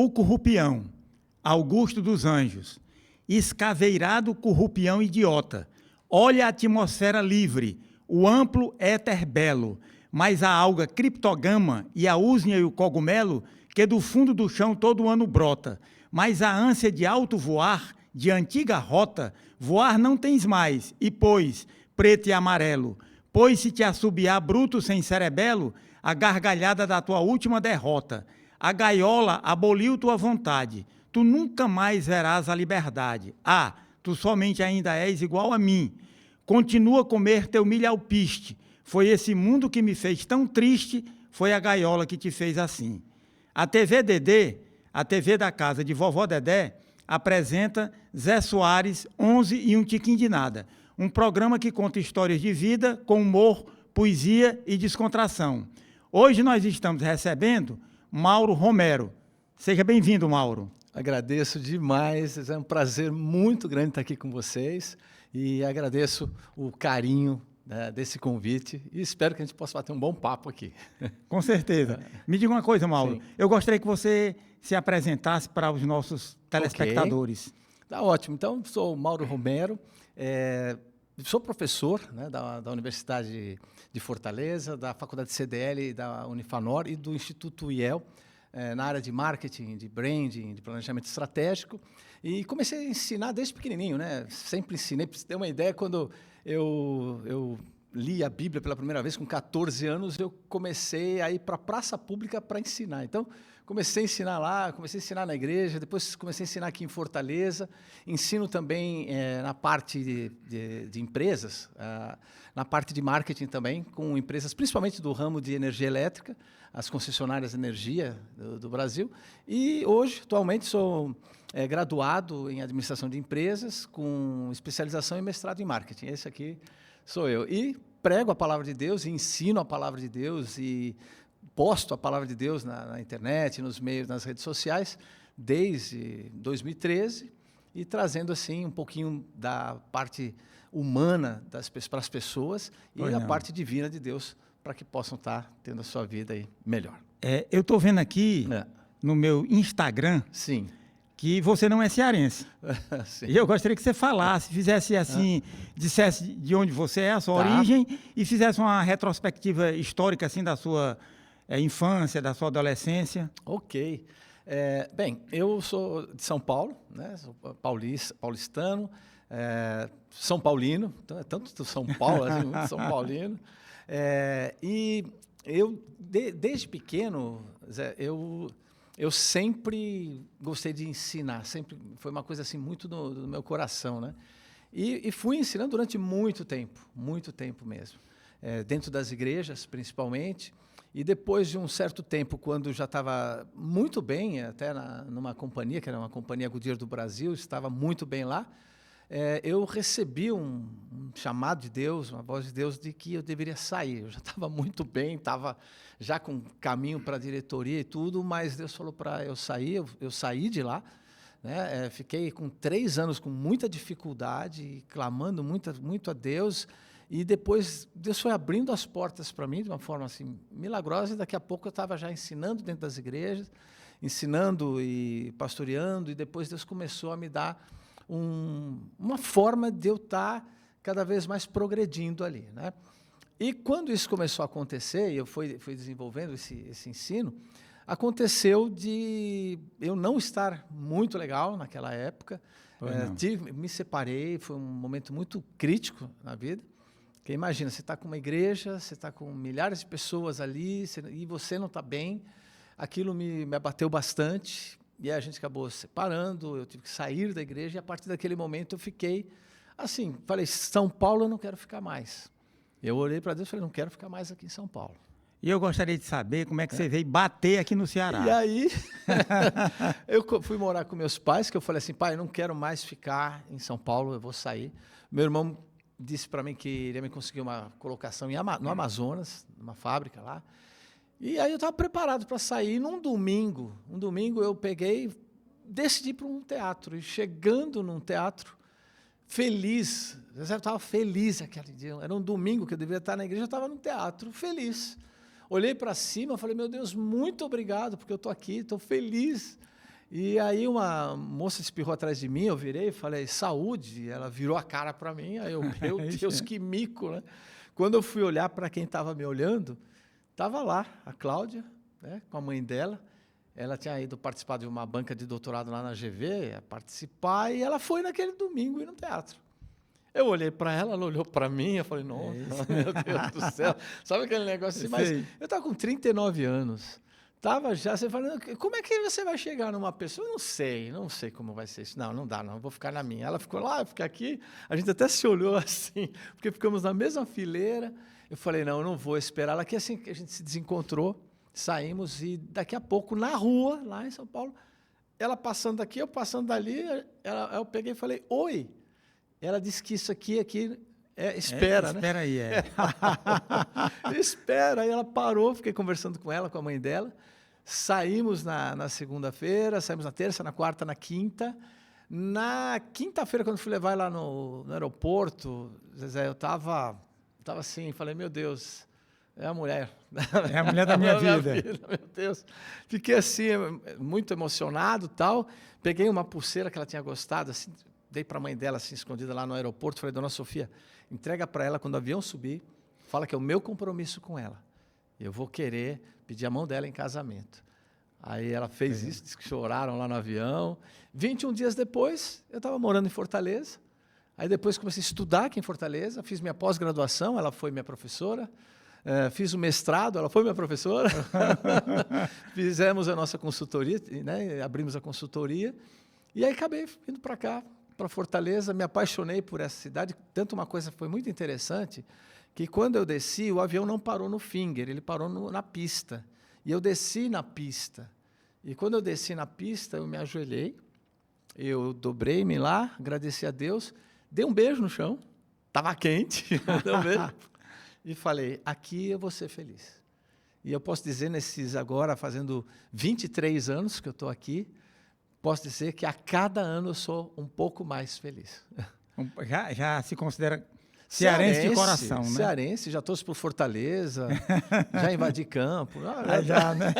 O currupião, Augusto dos Anjos. Escaveirado currupião idiota. Olha a atmosfera livre, o amplo éter belo, mas a alga criptogama e a úsnia e o cogumelo, que do fundo do chão todo ano brota. Mas a ânsia de alto voar, de antiga rota, voar não tens mais, e pois, preto e amarelo, pois se te assobiar bruto sem cerebelo, a gargalhada da tua última derrota. A gaiola aboliu tua vontade, tu nunca mais verás a liberdade. Ah, tu somente ainda és igual a mim. Continua a comer teu milho alpiste. Foi esse mundo que me fez tão triste, foi a gaiola que te fez assim. A TV Dedê, a TV da casa de Vovó Dedé, apresenta Zé Soares, 11 e um tiquinho de nada. Um programa que conta histórias de vida com humor, poesia e descontração. Hoje nós estamos recebendo Mauro Romero. Seja bem-vindo, Mauro. Agradeço demais, é um prazer muito grande estar aqui com vocês e agradeço o carinho desse convite e espero que a gente possa bater um bom papo aqui. Com certeza. Me diga uma coisa, Mauro. Sim. Eu gostaria que você se apresentasse para os nossos telespectadores. Okay. Tá ótimo. Então, sou Mauro Romero, sou professor, né, da Universidade de Fortaleza, da Faculdade CDL, da Unifanor e do Instituto IEL, na área de marketing, de branding, de planejamento estratégico. E comecei a ensinar desde pequenininho, né? Sempre ensinei. Para você ter uma ideia, quando eu li a Bíblia pela primeira vez, com 14 anos, eu comecei a ir para a praça pública para ensinar. Então, comecei a ensinar lá, comecei a ensinar na igreja, depois comecei a ensinar aqui em Fortaleza. Ensino também na parte de empresas, na parte de marketing também, com empresas principalmente do ramo de energia elétrica, as concessionárias de energia do Brasil. E hoje, atualmente, sou graduado em administração de empresas, com especialização em mestrado em marketing. Esse aqui sou eu. E prego a palavra de Deus, e ensino a palavra de Deus, e posto a palavra de Deus na internet, nos meios, nas redes sociais, desde 2013, e trazendo assim um pouquinho da parte humana para as pessoas e a parte divina de Deus, para que possam estar tendo a sua vida aí melhor. Eu estou vendo aqui no meu Instagram Sim. que você não é cearense. E eu gostaria que você falasse, fizesse assim, dissesse de onde você é, a sua origem, e fizesse uma retrospectiva histórica assim da sua infância, da sua adolescência. Ok. Bem, eu sou de São Paulo, né? Sou paulistano, São Paulino, então é tanto do São Paulo, assim, muito São Paulino. E eu, desde pequeno, Zé, eu sempre gostei de ensinar, sempre foi uma coisa assim muito do meu coração, né? E fui ensinando durante muito tempo mesmo, dentro das igrejas, principalmente. E depois de um certo tempo, quando já estava muito bem, até numa companhia, que era uma companhia Goodyear do Brasil, estava muito bem lá, eu recebi um chamado de Deus, uma voz de Deus, de que eu deveria sair. Eu já estava muito bem, estava já com caminho para a diretoria e tudo, mas Deus falou para eu sair, eu saí de lá, né? Fiquei com 3 anos com muita dificuldade, clamando muito a Deus, e depois Deus foi abrindo as portas para mim de uma forma assim milagrosa, e daqui a pouco eu estava já ensinando dentro das igrejas, ensinando e pastoreando, e depois Deus começou a me dar uma forma de eu estar cada vez mais progredindo ali, né? E quando isso começou a acontecer, e eu fui desenvolvendo esse ensino, aconteceu de eu não estar muito legal naquela época, me separei, foi um momento muito crítico na vida, porque imagina, você está com uma igreja, você está com milhares de pessoas ali, e você não está bem, aquilo me abateu bastante. E a gente acabou se separando, eu tive que sair da igreja, e a partir daquele momento eu fiquei assim, falei, São Paulo eu não quero ficar mais. Eu olhei para Deus e falei, não quero ficar mais aqui em São Paulo. E eu gostaria de saber como é que você veio bater aqui no Ceará. E aí, eu fui morar com meus pais, que eu falei assim, pai, eu não quero mais ficar em São Paulo, eu vou sair. Meu irmão disse para mim que iria me conseguir uma colocação no Amazonas, numa fábrica lá. E aí eu estava preparado para sair. Num domingo eu decidi ir para um teatro. E chegando num teatro, feliz, eu estava feliz aquele dia. Era um domingo que eu deveria estar na igreja, eu estava no teatro, feliz. Olhei para cima e falei, meu Deus, muito obrigado, porque eu estou aqui, estou feliz. E aí uma moça espirrou atrás de mim, eu virei e falei, saúde. Ela virou a cara para mim, aí eu, meu Deus, que mico, né? Quando eu fui olhar para quem estava me olhando, estava lá a Cláudia, né, com a mãe dela. Ela tinha ido participar de uma banca de doutorado lá na GV, ia participar, e ela foi naquele domingo ir no teatro. Eu olhei para ela, ela olhou para mim, eu falei, nossa, meu Deus do céu. Sabe aquele negócio assim? Mas eu estava com 39 anos. Tava já, você falando, como é que você vai chegar numa pessoa? Eu não sei como vai ser isso. Não dá, não, eu vou ficar na minha. Ela ficou lá, eu fiquei aqui, a gente até se olhou assim, porque ficamos na mesma fileira. Eu falei, não, eu não vou esperar ela aqui. Assim que a gente se desencontrou, saímos e daqui a pouco, na rua, lá em São Paulo, ela passando daqui, eu passando dali, eu peguei e falei, oi. Ela disse que isso aqui espera, né? Espera aí, Espera. Aí ela parou, fiquei conversando com ela, com a mãe dela. Saímos na segunda-feira, saímos na terça, na quarta, na quinta. Na quinta-feira, quando fui levar ela no aeroporto, Zezé, eu estava assim, falei, meu Deus, é a mulher. É a mulher da minha vida. Meu Deus. Fiquei assim, muito emocionado, tal. Peguei uma pulseira que ela tinha gostado, assim, dei para a mãe dela, assim, escondida lá no aeroporto. Falei, dona Sofia, entrega para ela quando o avião subir, fala que é o meu compromisso com ela. Eu vou querer pedir a mão dela em casamento. Aí ela fez isso, disse que choraram lá no avião. 21 dias depois, eu estava morando em Fortaleza. Aí depois comecei a estudar aqui em Fortaleza, fiz minha pós-graduação, ela foi minha professora. Fiz o mestrado, ela foi minha professora. Fizemos a nossa consultoria, né? Abrimos a consultoria. E aí acabei indo para cá, para Fortaleza. Me apaixonei por essa cidade. Tanto uma coisa foi muito interessante, que quando eu desci, o avião não parou no Finger, ele parou na pista. E eu desci na pista. E quando eu desci na pista, eu me ajoelhei, eu dobrei-me lá, agradeci a Deus, dei um beijo no chão, estava quente, dei um beijo, e falei, aqui eu vou ser feliz. E eu posso dizer, agora, fazendo 23 anos que eu estou aqui, posso dizer que a cada ano eu sou um pouco mais feliz. Já se considera cearense de coração, né? Cearense, já torço por Fortaleza, já invadi campo. Já, né?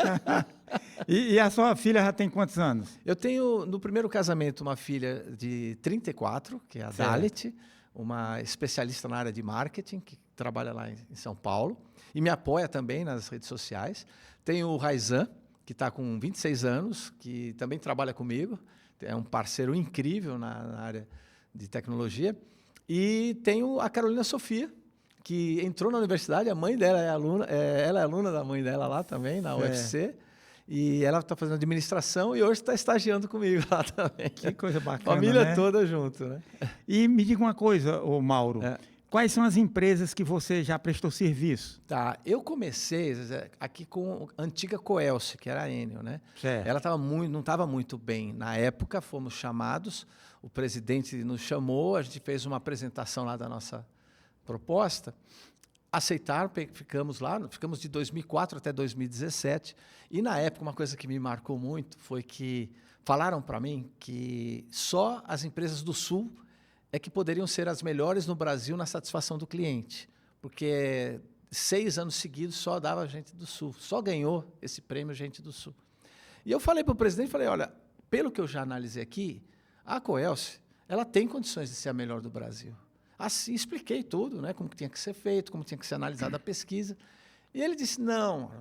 E a sua filha já tem quantos anos? Eu tenho, no primeiro casamento, uma filha de 34, que é a Dalit, uma especialista na área de marketing, que trabalha lá em São Paulo, e me apoia também nas redes sociais. Tenho o Raizan, que está com 26 anos, que também trabalha comigo, é um parceiro incrível na área de tecnologia. E tenho a Carolina Sofia, que entrou na universidade, a mãe dela ela é aluna da mãe dela lá também, na UFC, e ela está fazendo administração e hoje está estagiando comigo lá também. Que coisa bacana, família né? toda junto, né? E me diga uma coisa, ô Mauro, quais são as empresas que você já prestou serviço? Tá, eu comecei aqui com a antiga Coelce, que era a Enel, né? Certo. Ela não estava muito bem. Na época, fomos chamados, o presidente nos chamou, a gente fez uma apresentação lá da nossa proposta, aceitaram, ficamos lá, ficamos de 2004 até 2017, e na época uma coisa que me marcou muito foi que falaram para mim que só as empresas do Sul é que poderiam ser as melhores no Brasil na satisfação do cliente, porque 6 anos seguidos só dava gente do Sul, só ganhou esse prêmio gente do Sul. E eu falei para o presidente, olha, pelo que eu já analisei aqui, a Coelce, ela tem condições de ser a melhor do Brasil. Assim, expliquei tudo, né, como tinha que ser feito, como tinha que ser analisada a pesquisa. E ele disse, não,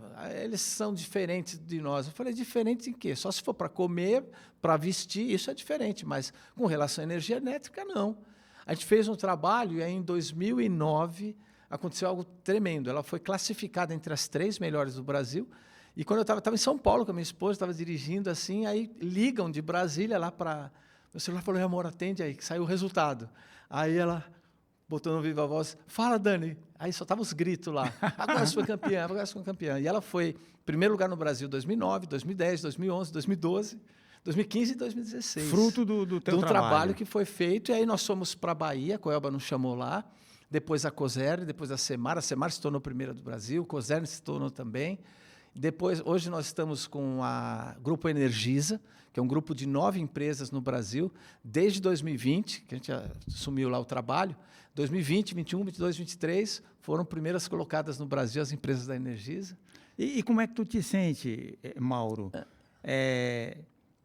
eles são diferentes de nós. Eu falei, diferentes em quê? Só se for para comer, para vestir, isso é diferente, mas com relação à energia elétrica, não. A gente fez um trabalho e aí em 2009 aconteceu algo tremendo. Ela foi classificada entre as 3 melhores do Brasil. E quando eu estava em São Paulo com a minha esposa, estava dirigindo assim, aí ligam de Brasília lá para... Meu celular falou, amor, atende aí, que saiu o resultado. Aí ela botou no viva voz, fala, Dani. Aí só estavam os gritos lá. Agora você foi campeã, agora você foi campeã. E ela foi primeiro lugar no Brasil em 2009, 2010, 2011, 2012, 2015 e 2016. Fruto do teu trabalho que foi feito. E aí nós fomos para a Bahia, a Coelba nos chamou lá. Depois a Cosern, depois a Semar. A Semar se tornou primeira do Brasil, a Cosern se tornou também. Depois, hoje nós estamos com a Grupo Energisa, que é um grupo de 9 empresas no Brasil, desde 2020, que a gente assumiu lá o trabalho. 2020, 21, 22, 23 foram primeiras colocadas no Brasil as empresas da Energisa. E como é que tu te sente, Mauro?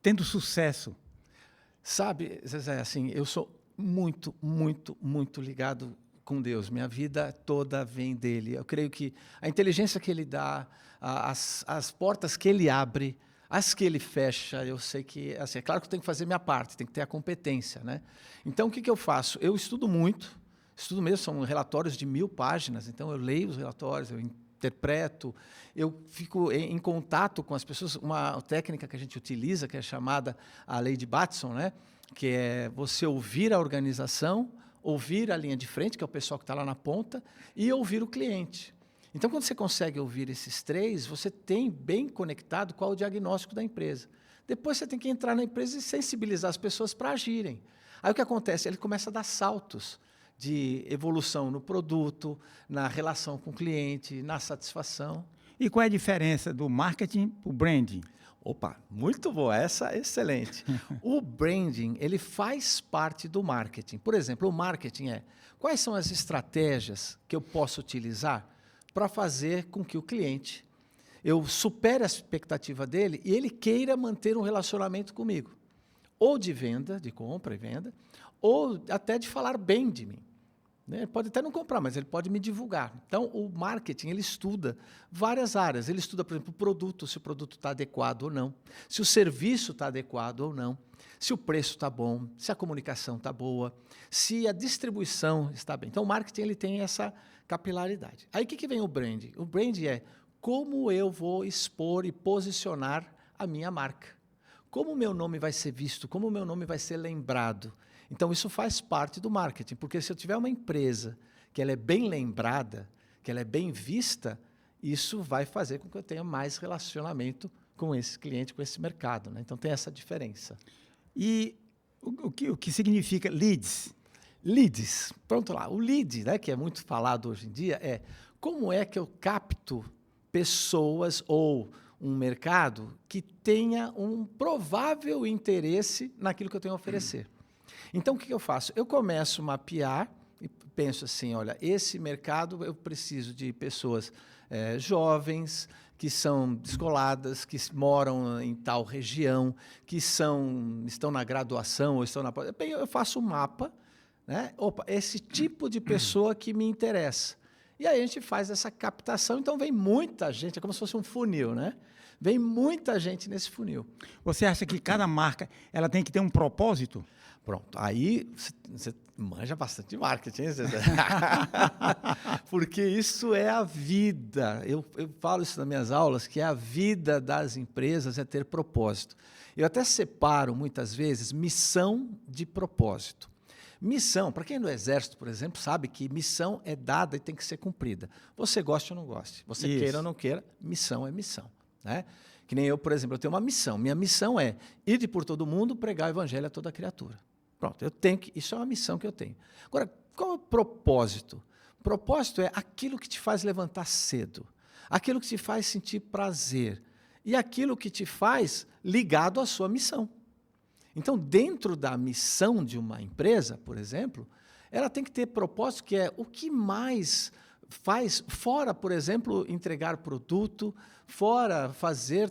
tendo sucesso? Sabe, Zezé, assim, eu sou muito, muito, muito ligado com Deus. Minha vida toda vem dele. Eu creio que a inteligência que ele dá, as portas que ele abre, as que ele fecha, eu sei que, assim, é claro que eu tenho que fazer minha parte, tenho que ter a competência, né? Então, o que eu faço? Eu estudo muito, estudo mesmo, são relatórios de 1000 páginas, então eu leio os relatórios, eu interpreto, eu fico em contato com as pessoas. Uma técnica que a gente utiliza, que é chamada a lei de Batson, né? Que é você ouvir a organização, ouvir a linha de frente, que é o pessoal que está lá na ponta, e ouvir o cliente. Então, quando você consegue ouvir esses três, você tem bem conectado qual é o diagnóstico da empresa. Depois você tem que entrar na empresa e sensibilizar as pessoas para agirem. Aí o que acontece? Ele começa a dar saltos de evolução no produto, na relação com o cliente, na satisfação. E qual é a diferença do marketing para o branding? Opa, muito boa, essa é excelente. O branding, ele faz parte do marketing. Por exemplo, o marketing quais são as estratégias que eu posso utilizar para fazer com que o cliente, eu supere a expectativa dele e ele queira manter um relacionamento comigo. Ou de venda, de compra e venda, ou até de falar bem de mim. Ele pode até não comprar, mas ele pode me divulgar. Então, o marketing, ele estuda várias áreas. Ele estuda, por exemplo, o produto, se o produto está adequado ou não, se o serviço está adequado ou não, se o preço está bom, se a comunicação está boa, se a distribuição está bem. Então, o marketing ele tem essa capilaridade. Aí, o que vem o branding? O branding é como eu vou expor e posicionar a minha marca. Como o meu nome vai ser visto, como o meu nome vai ser lembrado. Então, isso faz parte do marketing, porque se eu tiver uma empresa que ela é bem lembrada, que ela é bem vista, isso vai fazer com que eu tenha mais relacionamento com esse cliente, com esse mercado, né? Então, tem essa diferença. E o que significa leads? Leads. Pronto lá. O lead, né, que é muito falado hoje em dia, é como é que eu capto pessoas ou um mercado que tenha um provável interesse naquilo que eu tenho a oferecer. Então, o que eu faço? Eu começo a mapear e penso assim, olha, esse mercado eu preciso de pessoas jovens, que são descoladas, que moram em tal região, que estão na graduação ou estão na... Bem, eu faço um mapa, né? Opa, esse tipo de pessoa que me interessa. E aí a gente faz essa captação, então vem muita gente, é como se fosse um funil, né? Vem muita gente nesse funil. Você acha que cada marca ela tem que ter um propósito? Pronto, aí você manja bastante de marketing, hein, Zezé? Porque isso é a vida. Eu falo isso nas minhas aulas, que a vida das empresas é ter propósito. Eu até separo, muitas vezes, missão de propósito. Missão, para quem é do Exército, por exemplo, sabe que missão é dada e tem que ser cumprida. Você goste ou não goste, você queira ou não queira, missão é missão, né? Que nem eu, por exemplo, eu tenho uma missão. Minha missão é ir por todo mundo, pregar o evangelho a toda criatura. Pronto, eu tenho que... Isso é uma missão que eu tenho. Agora, qual é o propósito? O propósito é aquilo que te faz levantar cedo, aquilo que te faz sentir prazer e aquilo que te faz ligado à sua missão. Então, dentro da missão de uma empresa, por exemplo, ela tem que ter propósito, que é o que mais faz, fora, por exemplo, entregar produto, fora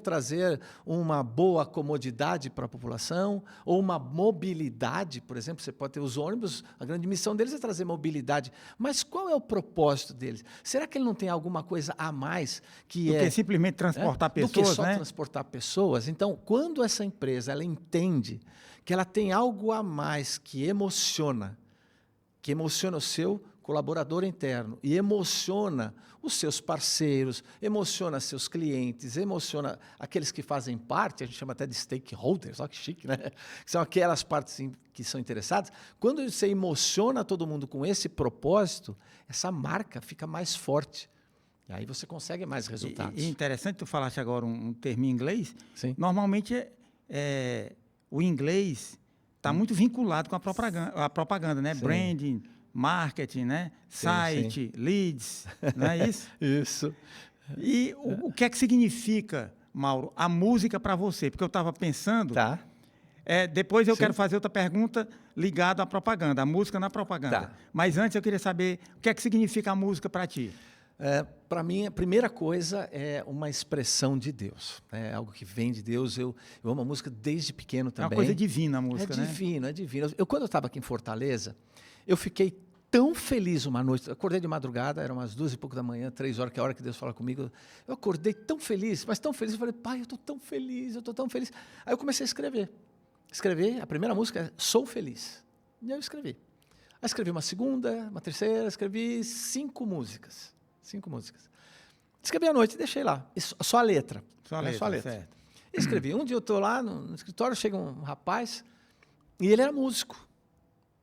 trazer uma boa comodidade para a população, ou uma mobilidade, por exemplo, você pode ter os ônibus, a grande missão deles é trazer mobilidade, mas qual é o propósito deles? Será que ele não tem alguma coisa a mais que do que simplesmente transportar pessoas, do que só né? transportar pessoas? Então, quando essa empresa ela entende que ela tem algo a mais que emociona o seu colaborador interno e emociona os seus parceiros, emociona seus clientes, emociona aqueles que fazem parte, a gente chama até de stakeholders, olha que chique, né? Que são aquelas partes que são interessadas. Quando você emociona todo mundo com esse propósito, essa marca fica mais forte. E aí você consegue mais resultados. E interessante, tu falaste agora um termo em inglês. Sim. Normalmente, o inglês está muito vinculado com a propaganda, né? Sim. Branding, marketing, né? Site, leads, não é isso? Isso. E o que é que significa, Mauro, a música para você? Porque eu estava pensando... Tá. Depois eu quero fazer outra pergunta ligada à propaganda, a música na propaganda. Tá. Mas antes eu queria saber o que é que significa a música para ti. Para mim, a primeira coisa é uma expressão de Deus. É algo que vem de Deus. Eu amo a música desde pequeno também. É uma coisa divina a música, né? É divino. Quando eu estava aqui em Fortaleza, eu fiquei tão feliz uma noite. Eu acordei de madrugada, eram umas 2 e pouco da manhã, 3 horas, que é a hora que Deus fala comigo. Eu acordei tão feliz, mas tão feliz. Eu falei, pai, eu estou tão feliz, eu estou tão feliz. Aí eu comecei a escrever. A primeira música é Sou Feliz. E eu escrevi. Aí escrevi uma segunda, uma terceira, escrevi 5 músicas. 5 músicas. Escrevi à noite e deixei lá. Só a letra. Só a letra, certo. Escrevi. Um dia eu estou lá no escritório, chega um rapaz e ele era músico.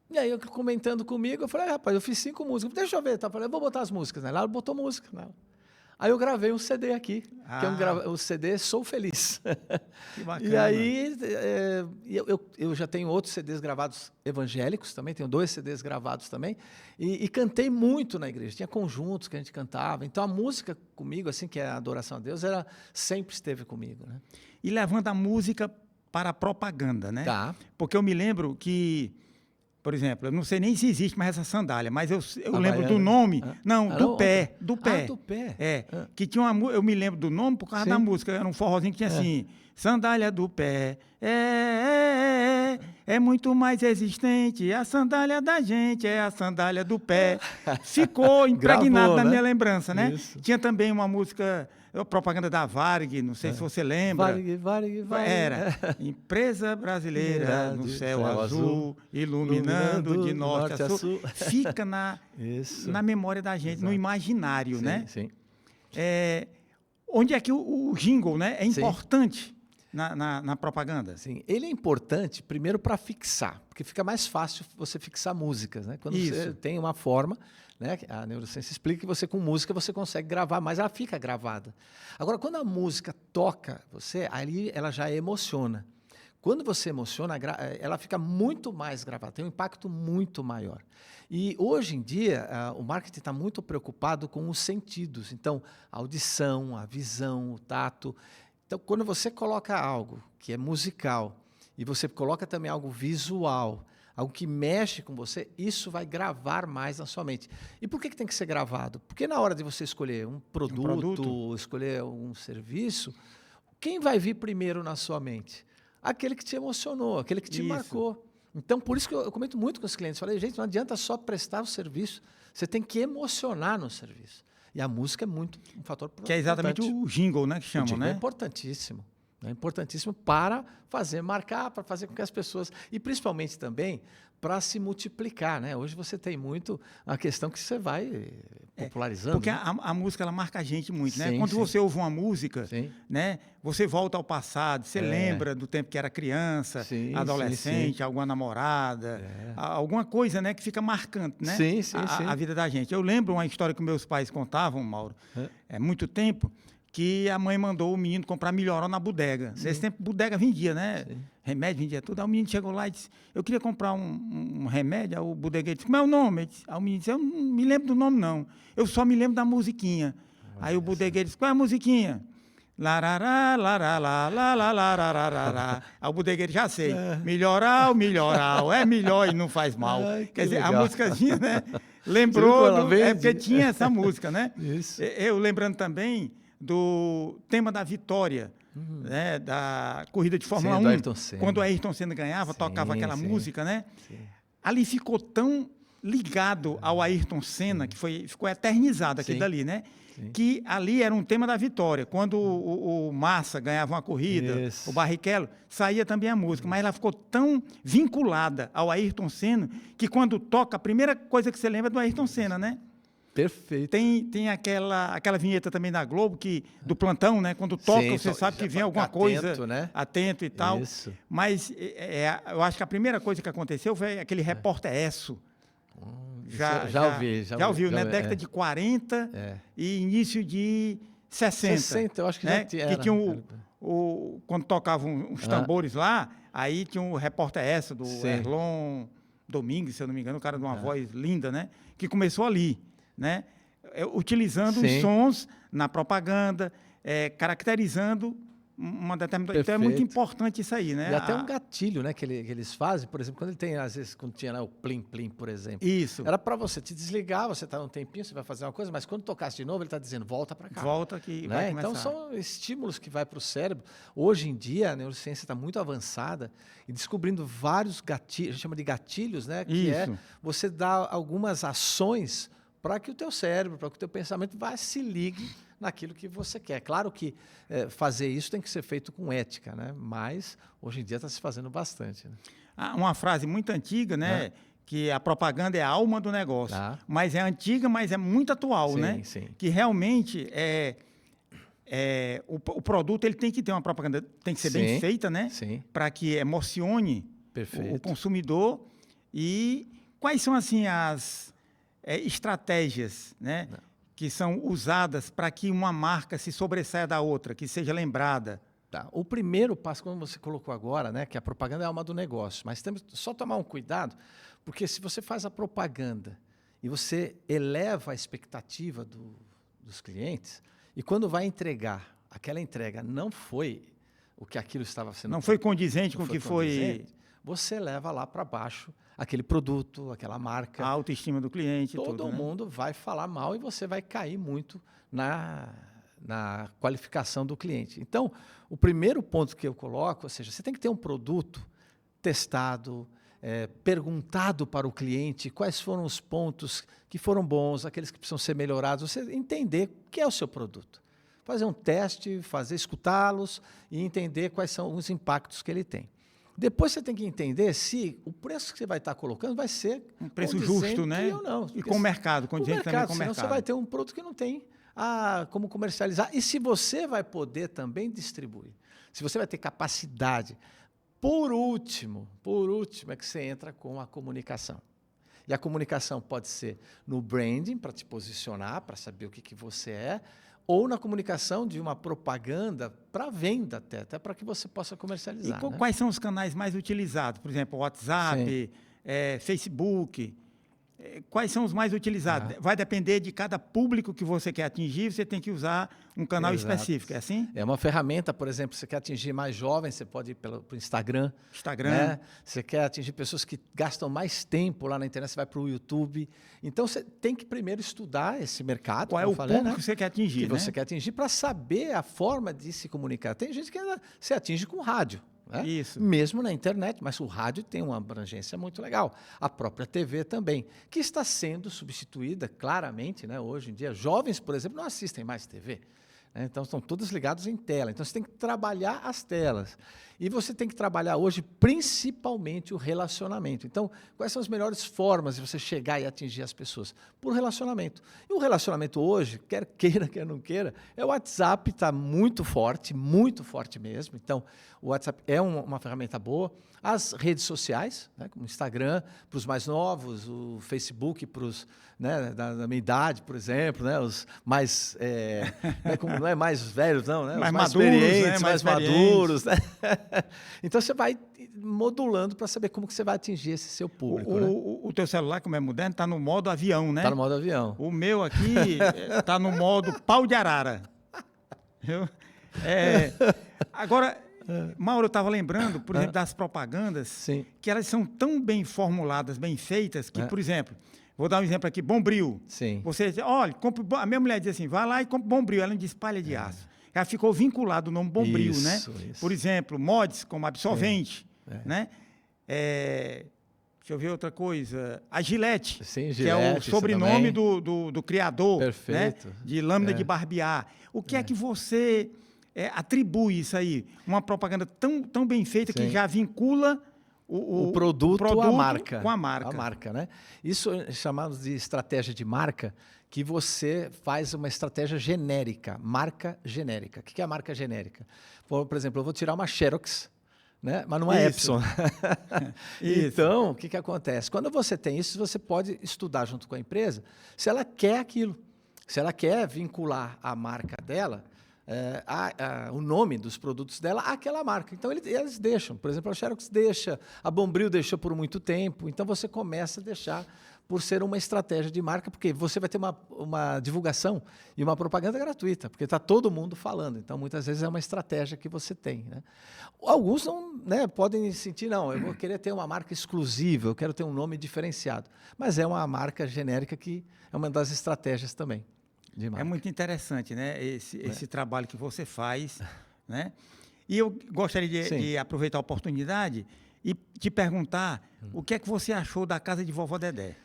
E aí, eu comentando comigo, eu falei, rapaz, eu fiz 5 músicas. Deixa eu ver. Tá? Eu falei, eu vou botar as músicas. Né? Lá ele botou música. Né? Aí eu gravei um CD aqui, que é o CD Sou Feliz. Que bacana. E aí, eu já tenho outros CDs gravados evangélicos também, tenho 2 CDs gravados também, e cantei muito na igreja, tinha conjuntos que a gente cantava, então a música comigo, assim, que é a adoração a Deus, sempre esteve comigo. Né? E levando a música para a propaganda, né? Tá. Porque eu me lembro que, por exemplo, eu não sei nem se existe mais essa sandália, mas eu lembro do nome. Não, do pé. Do pé. Do pé. Que tinha uma música, eu me lembro do nome por causa da música. Era um forrozinho que tinha assim, sandália do pé. É muito mais resistente. A sandália da gente é a sandália do pé. Ficou impregnado na minha lembrança, né? Isso. Tinha também uma música, propaganda da Varig, não sei se você lembra. Varig. Era empresa brasileira no céu azul, iluminando de norte a sul. Fica na memória da gente, no imaginário, né? Sim. Onde é que o jingle, né, é importante na propaganda? Sim, ele é importante primeiro para fixar, porque fica mais fácil você fixar músicas, né? Quando você tem uma forma, né? A neurociência explica que você com música você consegue gravar, mas ela fica gravada. Agora, quando a música toca você, ali ela já emociona. Quando você emociona, ela fica muito mais gravada, tem um impacto muito maior. E hoje em dia, o marketing está muito preocupado com os sentidos. Então, a audição, a visão, o tato. Então, quando você coloca algo que é musical e você coloca também algo visual, algo que mexe com você, isso vai gravar mais na sua mente. E por que tem que ser gravado? Porque na hora de você escolher um produto, escolher um serviço, quem vai vir primeiro na sua mente? Aquele que te emocionou, aquele que te marcou. Então, por isso que eu comento muito com os clientes. Falei, gente, não adianta só prestar o serviço, você tem que emocionar no serviço. E a música é muito um fator importante. Que é exatamente o jingle, né, que chamam, né? É importantíssimo. É importantíssimo para marcar, para fazer com que as pessoas... E principalmente também para se multiplicar, né? Hoje você tem muito a questão que você vai popularizando. Porque a música, ela marca a gente muito, né? Quando você ouve uma música, né? Você volta ao passado, você lembra do tempo que era criança, adolescente, alguma namorada, alguma coisa, né? Que fica marcante, né? A vida da gente. Eu lembro uma história que meus pais contavam, Mauro, muito tempo, que a mãe mandou o menino comprar melhoró na bodega. Nesse tempo, bodega vendia, né? Remédio vendia tudo. Aí o menino chegou lá e disse, eu queria comprar um remédio. Aí o bodegueiro disse, como é o nome? Aí o menino disse, eu não me lembro do nome, não. Eu só me lembro da musiquinha. Aí o bodegueiro disse, qual é a musiquinha? Larará, larará, larará. Aí o bodegueiro, já sei. Melhoral, é melhor e não faz mal. Quer dizer, legal. A músicazinha, né? Lembrou, porque tinha essa música, né? Isso. Eu lembrando também do tema da vitória, né, da corrida de Fórmula 1, quando o Ayrton Senna ganhava, tocava aquela música, né? Ali ficou tão ligado ao Ayrton Senna, que ficou eternizado aquilo dali, né? Que ali era um tema da vitória. Quando o Massa ganhava uma corrida, o Barrichello, saía também a música, mas ela ficou tão vinculada ao Ayrton Senna que quando toca, a primeira coisa que você lembra é do Ayrton Senna, né? Perfeito. Tem aquela vinheta também da Globo, do plantão, né? Quando toca, você sabe que vem alguma coisa, né? Atento e tal. Isso. Mas eu acho que a primeira coisa que aconteceu foi aquele Repórter Esso. Já ouviu, né? Década de 40 e início de 60. 60, eu acho que né? já era. Que tinha quando tocavam os tambores lá, aí tinha o Repórter Esso, do Erlon Domingues, se eu não me engano, um cara de uma voz linda, né? Que começou ali, né? Utilizando os sons na propaganda, caracterizando uma determinada... Então é muito Perfeito. importante isso aí, né? E até um gatilho, né, que eles fazem, por exemplo, quando ele tem, às vezes, quando tinha lá o plim-plim, por exemplo. Isso. Era para você te desligar, você está um tempinho, você vai fazer uma coisa, mas quando tocasse de novo, ele está dizendo, volta para cá. Volta que Né? vai começar. Então, são estímulos que vai para o cérebro. Hoje em dia, a neurociência está muito avançada e descobrindo vários gatilhos, a gente chama de gatilhos, né, que Isso. é você dar algumas ações para que o teu cérebro, para que o teu pensamento se ligue naquilo que você quer. Claro que fazer isso tem que ser feito com ética, né? Mas hoje em dia está se fazendo bastante. Né? Uma frase muito antiga, né? Que a propaganda é a alma do negócio. Tá. Mas é antiga, mas é muito atual, Sim, né? sim. Que realmente o produto ele tem que ter uma propaganda, tem que ser bem Sim, feita, né? sim. Para que emocione Perfeito. o consumidor. E quais são assim as estratégias, né? Que são usadas para que uma marca se sobressaia da outra, que seja lembrada? Tá. O primeiro passo, como você colocou agora, né, que a propaganda é a alma do negócio, mas temos só tomar um cuidado, porque se você faz a propaganda e você eleva a expectativa dos clientes, e quando vai entregar, aquela entrega não foi o que aquilo estava sendo... Não foi condizente com o que foi... Você leva lá para baixo aquele produto, aquela marca. A autoestima do cliente. Todo mundo vai falar mal e você vai cair muito na qualificação do cliente. Então, o primeiro ponto que eu coloco, ou seja, você tem que ter um produto testado, perguntado para o cliente quais foram os pontos que foram bons, aqueles que precisam ser melhorados, você entender o que é o seu produto. Fazer um teste, escutá-los e entender quais são os impactos que ele tem. Depois você tem que entender se o preço que você vai estar colocando vai ser um preço justo, né? Ou não. E com o mercado, condizente também com o Senão mercado. você vai ter um produto que não tem como comercializar. E se você vai poder também distribuir. Se você vai ter capacidade. Por último é que você entra com a comunicação. E a comunicação pode ser no branding, para te posicionar, para saber o que você é, ou na comunicação de uma propaganda para venda até para que você possa comercializar. E quais são os canais mais utilizados? Por exemplo, WhatsApp, Facebook. Quais são os mais utilizados? Vai depender de cada público que você quer atingir, você tem que usar um canal específico, é assim? É uma ferramenta, por exemplo, você quer atingir mais jovens, você pode ir pelo Instagram. Né? Você quer atingir pessoas que gastam mais tempo lá na internet, você vai para o YouTube. Então, você tem que primeiro estudar esse mercado. Qual é o público que você quer atingir, que você quer atingir para saber a forma de se comunicar. Tem gente que ainda se atinge com rádio. Né? Isso. Mesmo na internet, mas o rádio tem uma abrangência muito legal. A própria TV também, que está sendo substituída claramente, né? Hoje em dia. Jovens, por exemplo, não assistem mais TV. Né? Então, estão todos ligados em tela. Então, você tem que trabalhar as telas. E você tem que trabalhar hoje, principalmente, o relacionamento. Então, quais são as melhores formas de você chegar e atingir as pessoas? Por relacionamento. E o relacionamento hoje, quer queira, quer não queira, o WhatsApp está muito forte mesmo. Então, o WhatsApp é uma ferramenta boa. As redes sociais, né, como o Instagram, para os mais novos, o Facebook para os da minha idade, por exemplo, né, os mais, não é mais velhos, não, né, mais os mais maduros, experientes, né, mais maduros. Né? Então, você vai modulando para saber como que você vai atingir esse seu público. O teu celular, como é moderno, está no modo avião, né? Está no modo avião. O meu aqui está no modo pau de arara. Agora... Mauro, eu estava lembrando, por exemplo, das propagandas, Sim. que elas são tão bem formuladas, bem feitas, que, por exemplo, vou dar um exemplo aqui, Bombril. Sim. Você diz, olha, a minha mulher diz assim, vai lá e compra Bombril, ela não diz palha de aço. Ela ficou vinculada ao nome Bombril, né? Isso. Por exemplo, mods como absorvente, né? Deixa eu ver outra coisa. A Gillette, Sim, que é o sobrenome do criador, perfeito, né? De lâmina de barbear. O que é que você... atribui isso aí, uma propaganda tão bem feita que já vincula o produto à marca. Com a marca. A marca, né? Isso é chamado de estratégia de marca, que você faz uma estratégia genérica, marca genérica. O que é a marca genérica? Por exemplo, eu vou tirar uma Xerox, né? Mas não é Epson. Então, o que acontece? Quando você tem isso, você pode estudar junto com a empresa se ela quer aquilo. Se ela quer vincular a marca dela, o nome dos produtos dela àquela marca. Então, eles deixam. Por exemplo, a Xerox deixa, a Bombril deixou por muito tempo. Então, você começa a deixar por ser uma estratégia de marca, porque você vai ter uma divulgação e uma propaganda gratuita, porque está todo mundo falando. Então, muitas vezes é uma estratégia que você tem, né? Alguns não, né, podem sentir, não, eu vou querer ter uma marca exclusiva, eu quero ter um nome diferenciado. Mas é uma marca genérica que é uma das estratégias também de marca. É muito interessante, né? Esse trabalho que você faz, né? E eu gostaria de aproveitar a oportunidade e te perguntar o que é que você achou da casa de Vovó Dedé.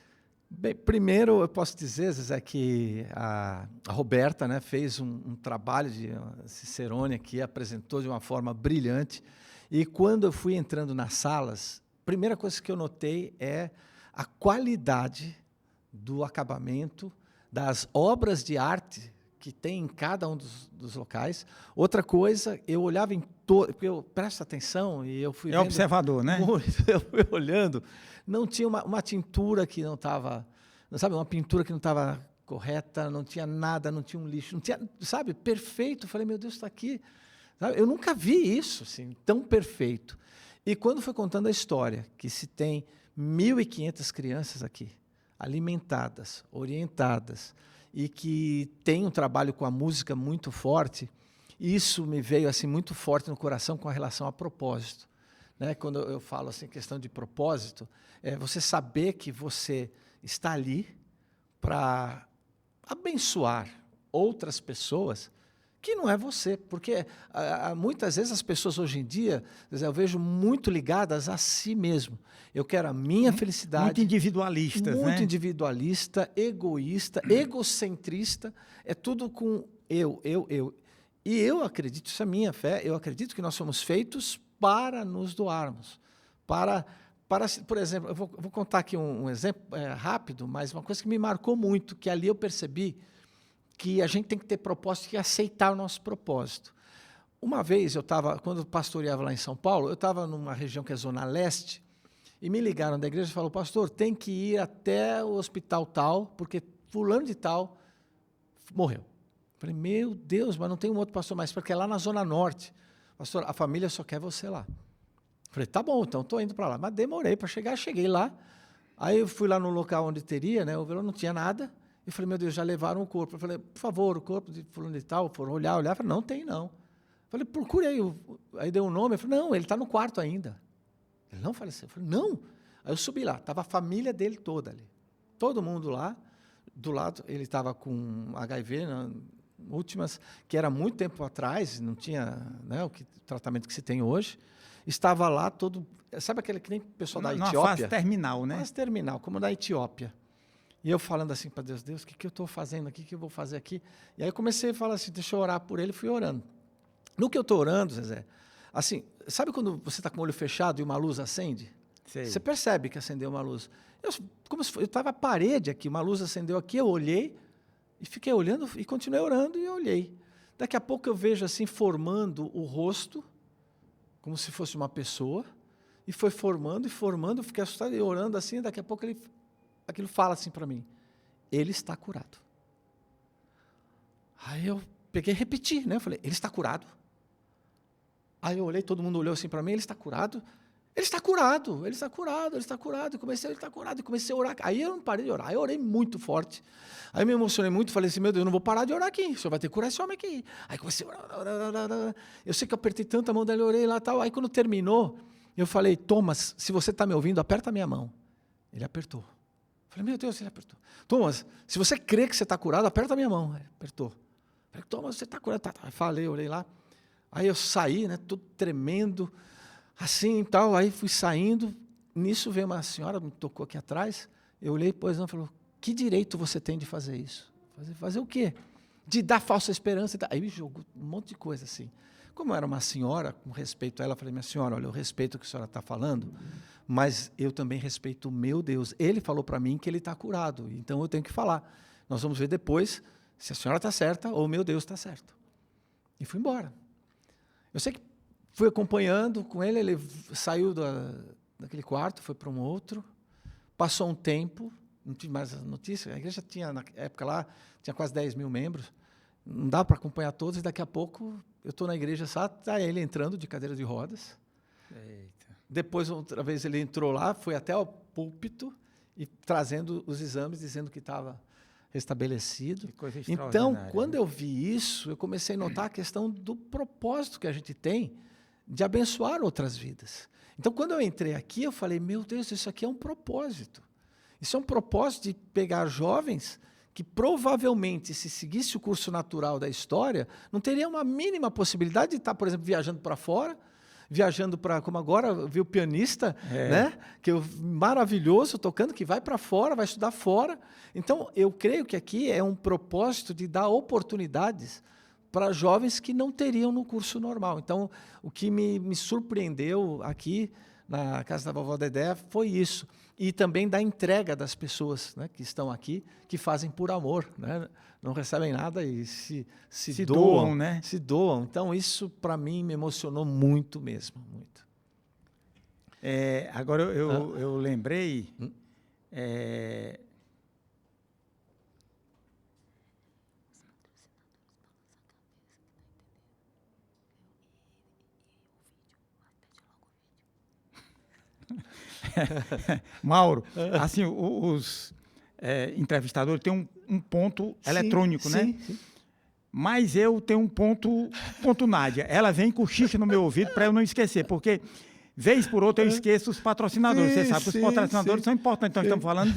Bem, primeiro eu posso dizer, Zezé, que a Roberta, né, fez um trabalho de Cicerone aqui, apresentou de uma forma brilhante. E quando eu fui entrando nas salas, a primeira coisa que eu notei é a qualidade do acabamento, das obras de arte que tem em cada um dos locais. Outra coisa, eu olhava em todo, porque eu presto atenção e eu fui vendo observador, né? muito, eu fui olhando, não tinha uma tintura que não estava, sabe, uma pintura que não estava correta, não tinha nada, não tinha um lixo, não tinha, sabe, perfeito. Eu falei, meu Deus, está aqui. Sabe? Eu nunca vi isso assim, tão perfeito. E quando foi contando a história, que se tem 1.500 crianças aqui, alimentadas, orientadas, e que tem um trabalho com a música muito forte, isso me veio assim muito forte no coração com a relação a propósito. Né? Quando eu falo assim, questão de propósito, é você saber que você está ali para abençoar outras pessoas que não é você, porque muitas vezes as pessoas hoje em dia, eu vejo muito ligadas a si mesmo. Eu quero a minha felicidade. Muito individualistas, muito né? individualista, egoísta, egocentrista, é tudo com eu. E eu acredito, isso é a minha fé, eu acredito que nós somos feitos para nos doarmos. Por exemplo, eu vou contar aqui um exemplo rápido, mas uma coisa que me marcou muito, que ali eu percebi que a gente tem que ter propósito e aceitar o nosso propósito. Uma vez, quando eu pastoreava lá em São Paulo, eu estava numa região que é Zona Leste, e me ligaram da igreja e falaram, pastor, tem que ir até o hospital tal, porque fulano de tal morreu. Eu falei, meu Deus, mas não tem um outro pastor mais, porque é lá na Zona Norte. Pastor, a família só quer você lá. Eu falei, tá bom, então estou indo para lá. Mas demorei para chegar, cheguei lá. Aí eu fui lá no local onde teria, né, não tinha nada. Eu falei, meu Deus, já levaram o corpo. Eu falei, por favor, o corpo de fulano de tal, foram olhar. Eu falei, não tem não. Eu falei, procure aí. Aí deu um nome. Eu falei, não, ele está no quarto ainda. Ele não faleceu. Eu falei, não. Aí eu subi lá, estava a família dele toda ali. Todo mundo lá. Do lado, ele estava com HIV, né, últimas, que era muito tempo atrás, não tinha, né, o tratamento que se tem hoje. Estava lá todo... Sabe aquele que nem pessoal da Etiópia? Numa fase terminal, né? Fase terminal, como da Etiópia. E eu falando assim para Deus, o que eu estou fazendo aqui, o que eu vou fazer aqui? E aí eu comecei a falar assim, deixa eu orar por ele, fui orando. No que eu estou orando, Zezé, assim, sabe quando você está com o olho fechado e uma luz acende? Sei. Você percebe que acendeu uma luz. Eu estava à parede aqui, uma luz acendeu aqui, eu olhei e fiquei olhando e continuei orando e eu olhei. Daqui a pouco eu vejo assim, formando o rosto, como se fosse uma pessoa, e foi formando, eu fiquei assustado e orando assim, daqui a pouco aquilo fala assim para mim, ele está curado. Aí eu peguei e repeti, né? Eu falei, ele está curado. Aí eu olhei, todo mundo olhou assim para mim, ele está curado. Ele está curado, ele está curado, ele está curado. Ele está curado, e comecei a orar. Aí eu não parei de orar, aí eu orei muito forte. Aí eu me emocionei muito, falei assim, meu Deus, eu não vou parar de orar aqui, o senhor vai ter que curar esse homem aqui. Aí comecei a orar. Eu sei que eu apertei tanto a mão dele, orei lá e tal. Aí quando terminou, eu falei, Thomas, se você está me ouvindo, aperta a minha mão. Ele apertou. Eu falei, meu Deus, ele apertou. Thomas, se você crê que você está curado, aperta a minha mão. Ele apertou. Eu falei, Thomas, você está curado. Tá. Falei, orei lá. Aí eu saí, né, todo tremendo, assim e tal. Aí fui saindo. Nisso veio uma senhora, me tocou aqui atrás. Eu olhei, pois não, falou, que direito você tem de fazer isso? Fazer o quê? De dar falsa esperança. Aí me jogou um monte de coisa assim. Como eu era uma senhora, com respeito a ela, eu falei, minha senhora, olha, eu respeito o que a senhora está falando, mas eu também respeito o meu Deus. Ele falou para mim que ele está curado, então eu tenho que falar. Nós vamos ver depois se a senhora está certa ou o meu Deus está certo. E fui embora. Eu sei que fui acompanhando com ele, ele saiu daquele quarto, foi para um outro, passou um tempo, não tive mais notícias, a igreja tinha, na época lá, tinha quase 10 mil membros, não dá para acompanhar todos, e daqui a pouco eu estou na igreja, só está ele entrando de cadeira de rodas. Eita. Depois, outra vez, ele entrou lá, foi até o púlpito, e trazendo os exames, dizendo que estava restabelecido. Que coisa Então, extraordinária, quando né? eu vi isso, eu comecei a notar a questão do propósito que a gente tem de abençoar outras vidas. Então, quando eu entrei aqui, eu falei, meu Deus, isso aqui é um propósito. Isso é um propósito de pegar jovens que provavelmente, se seguisse o curso natural da história, não teria uma mínima possibilidade de estar, por exemplo, viajando para fora, viajando para, como agora, eu vi o pianista, né? Que é maravilhoso, tocando, que vai para fora, vai estudar fora. Então, eu creio que aqui é um propósito de dar oportunidades para jovens que não teriam no curso normal. Então, o que me surpreendeu aqui na casa da vovó Dedé foi isso. E também da entrega das pessoas, né, que estão aqui, que fazem por amor, né? Não recebem nada e se doam, né? se doam. Então, isso, para mim, me emocionou muito mesmo, muito. Agora eu lembrei. é, Mauro, assim, os entrevistadores têm um ponto eletrônico, né? Sim. Mas eu tenho um ponto Nádia. Ela vem com cochicha no meu ouvido para eu não esquecer, porque vez por outra eu esqueço os patrocinadores. Você sabe que os patrocinadores são importantes. Então, estamos falando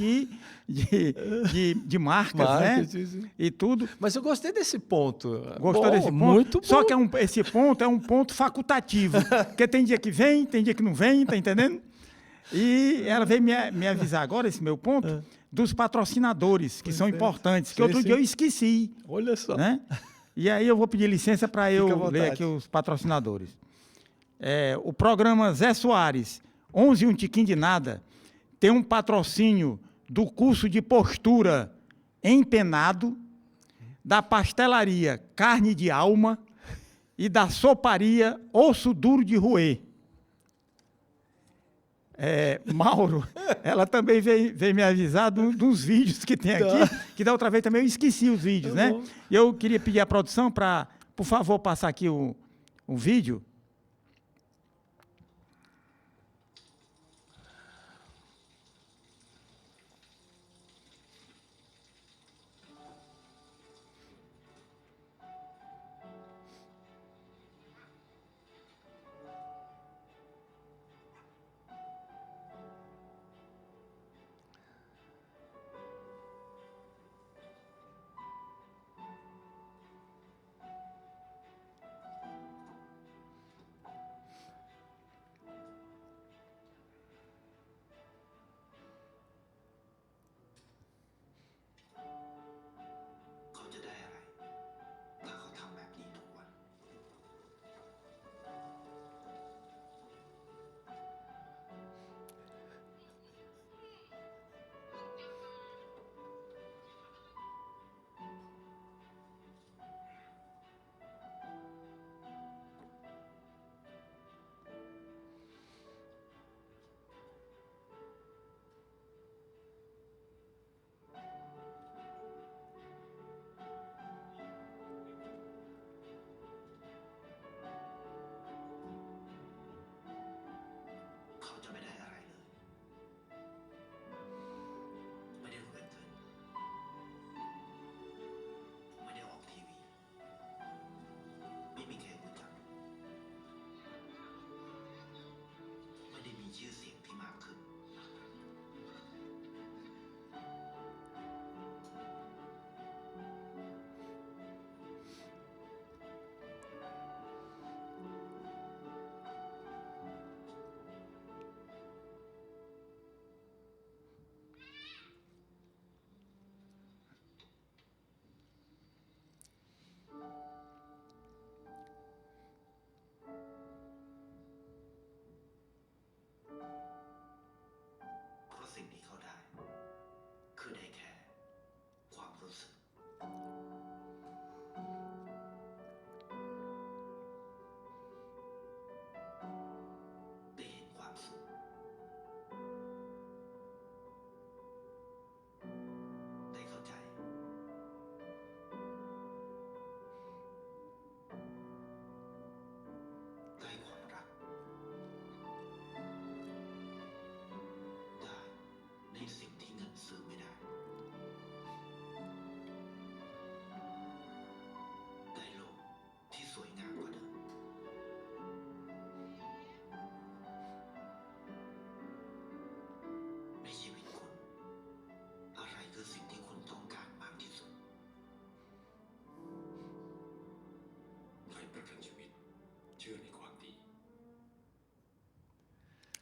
de marcas, né? Sim. E tudo. Mas eu gostei desse ponto. Gostou desse ponto? Muito bom. Só que esse ponto é um ponto facultativo. Porque tem dia que vem, tem dia que não vem, tá entendendo? E ela veio me avisar agora, esse meu ponto, dos patrocinadores, que são importantes, que outro dia eu esqueci. Olha só. Né? E aí eu vou pedir licença para Fica à eu vontade. ler aqui os patrocinadores. O programa Zé Soares, 11 um tiquinho de nada, tem um patrocínio do curso de postura empenado, da pastelaria Carne de Alma e da soparia Osso Duro de Roer. Mauro, ela também veio me avisar dos vídeos que tem aqui, que da outra vez também eu esqueci os vídeos, né? Bom. E eu queria pedir à produção para, por favor, passar aqui o vídeo.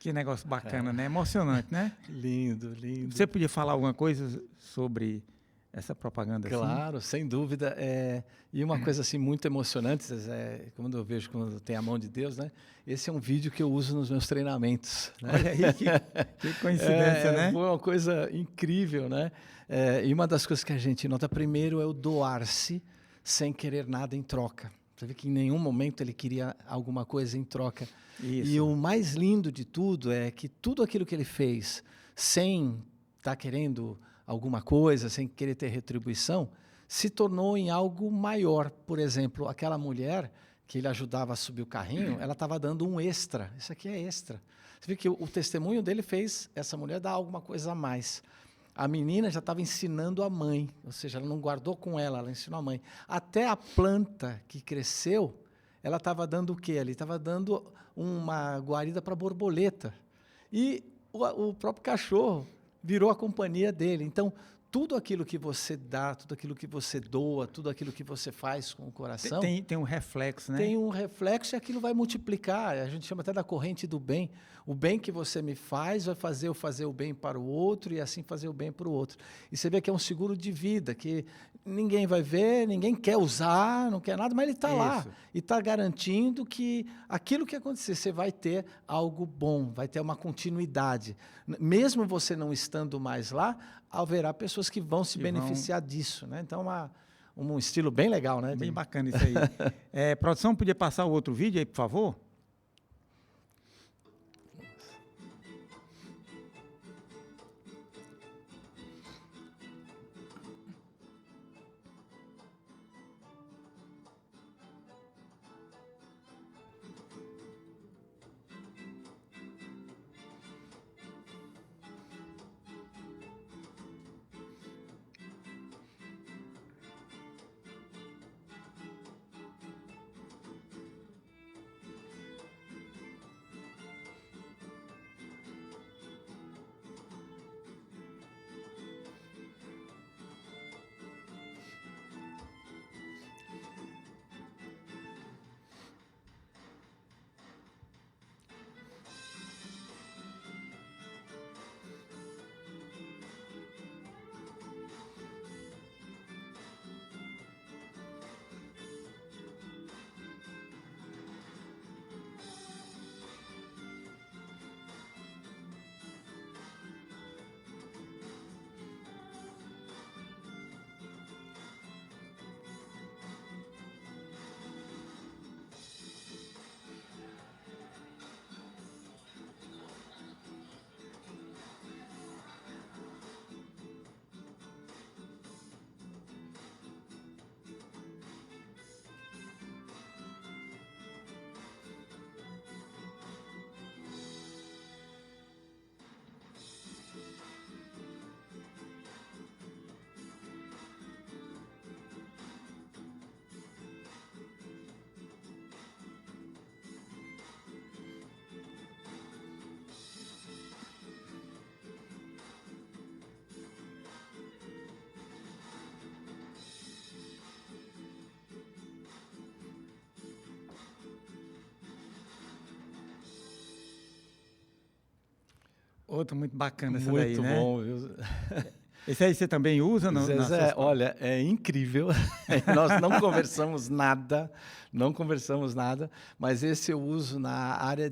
Que negócio bacana, né? Emocionante, né? Lindo, lindo. Você podia falar alguma coisa sobre essa propaganda? Claro, sem dúvida. E uma coisa assim muito emocionante, quando eu vejo quando tem a mão de Deus, né? Esse é um vídeo que eu uso nos meus treinamentos. Né? Olha aí, que coincidência, né? Foi uma coisa incrível, né? E uma das coisas que a gente nota primeiro é o doar-se sem querer nada em troca. Você vê que em nenhum momento ele queria alguma coisa em troca. Isso. E o mais lindo de tudo é que tudo aquilo que ele fez sem estar querendo alguma coisa, sem querer ter retribuição, se tornou em algo maior. Por exemplo, aquela mulher que ele ajudava a subir o carrinho, ela estava dando um extra. Isso aqui é extra. Você vê que o testemunho dele fez essa mulher dar alguma coisa a mais. A menina já estava ensinando a mãe, ou seja, ela não guardou com ela, ela ensinou a mãe. Até a planta que cresceu, ela estava dando o quê ali? Estava dando uma guarida para borboleta. E o próprio cachorro virou a companhia dele. Então, tudo aquilo que você dá, tudo aquilo que você doa, tudo aquilo que você faz com o coração... Tem um reflexo, né? Tem um reflexo e aquilo vai multiplicar. A gente chama até da corrente do bem. O bem que você me faz vai fazer eu fazer o bem para o outro e assim fazer o bem para o outro. E você vê que é um seguro de vida, que ninguém vai ver, ninguém quer usar, não quer nada, mas ele está lá. E está garantindo que aquilo que acontecer, você vai ter algo bom, vai ter uma continuidade. Mesmo você não estando mais lá, haverá pessoas que vão se beneficiar disso. Né? Então, um estilo bem legal, né? Bem bacana isso aí. Produção, podia passar o outro vídeo aí, por favor? Outro muito bacana essa daí, né? Muito bom, viu? Esse aí você também usa? Zezé, olha, é incrível. Nós não conversamos nada, mas esse eu uso na área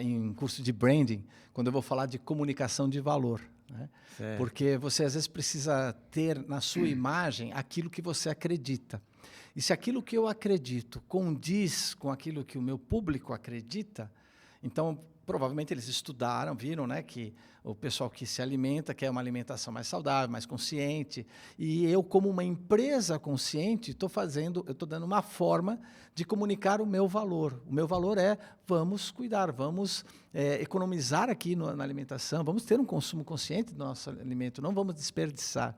em curso de branding, quando eu vou falar de comunicação de valor. Né? Porque você às vezes precisa ter na sua imagem aquilo que você acredita. E se aquilo que eu acredito condiz com aquilo que o meu público acredita, então provavelmente eles estudaram, viram, né, que o pessoal que se alimenta quer uma alimentação mais saudável, mais consciente. E eu, como uma empresa consciente, eu estou dando uma forma de comunicar o meu valor. O meu valor é: vamos cuidar, vamos economizar aqui na alimentação, vamos ter um consumo consciente do nosso alimento, não vamos desperdiçar.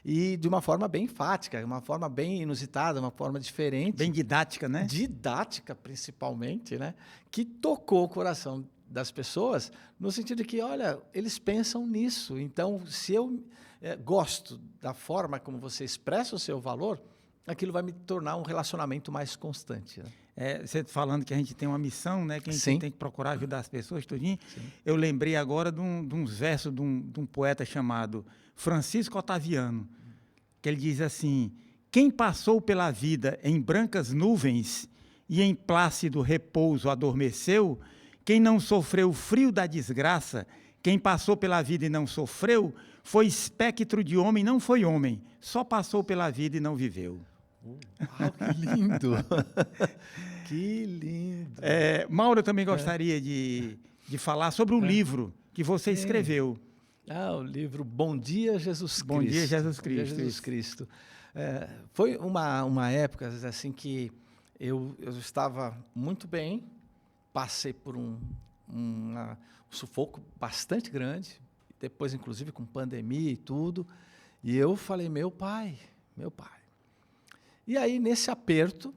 E de uma forma bem enfática, uma forma bem inusitada, uma forma diferente. Bem didática, né? Didática, principalmente, né? Que tocou o coração das pessoas, no sentido de que, olha, eles pensam nisso. Então, se eu gosto da forma como você expressa o seu valor, aquilo vai me tornar um relacionamento mais constante. Né? você falando que a gente tem uma missão, né? Que a gente tem que procurar ajudar as pessoas, tudinho. Eu lembrei agora de uns versos de um poeta chamado Francisco Otaviano, que ele diz assim: quem passou pela vida em brancas nuvens e em plácido repouso adormeceu, quem não sofreu o frio da desgraça, quem passou pela vida e não sofreu, foi espectro de homem, não foi homem, só passou pela vida e não viveu. Uau, que lindo! Que lindo! Mauro, eu também gostaria de falar sobre o livro que você escreveu. O livro Bom Dia, Jesus Cristo. Bom Dia, Jesus Cristo. Bom Dia, Jesus Cristo. Foi uma época assim, que eu estava muito bem, passei por um sufoco bastante grande, depois, inclusive, com pandemia e tudo, e eu falei, meu pai. E aí, nesse aperto,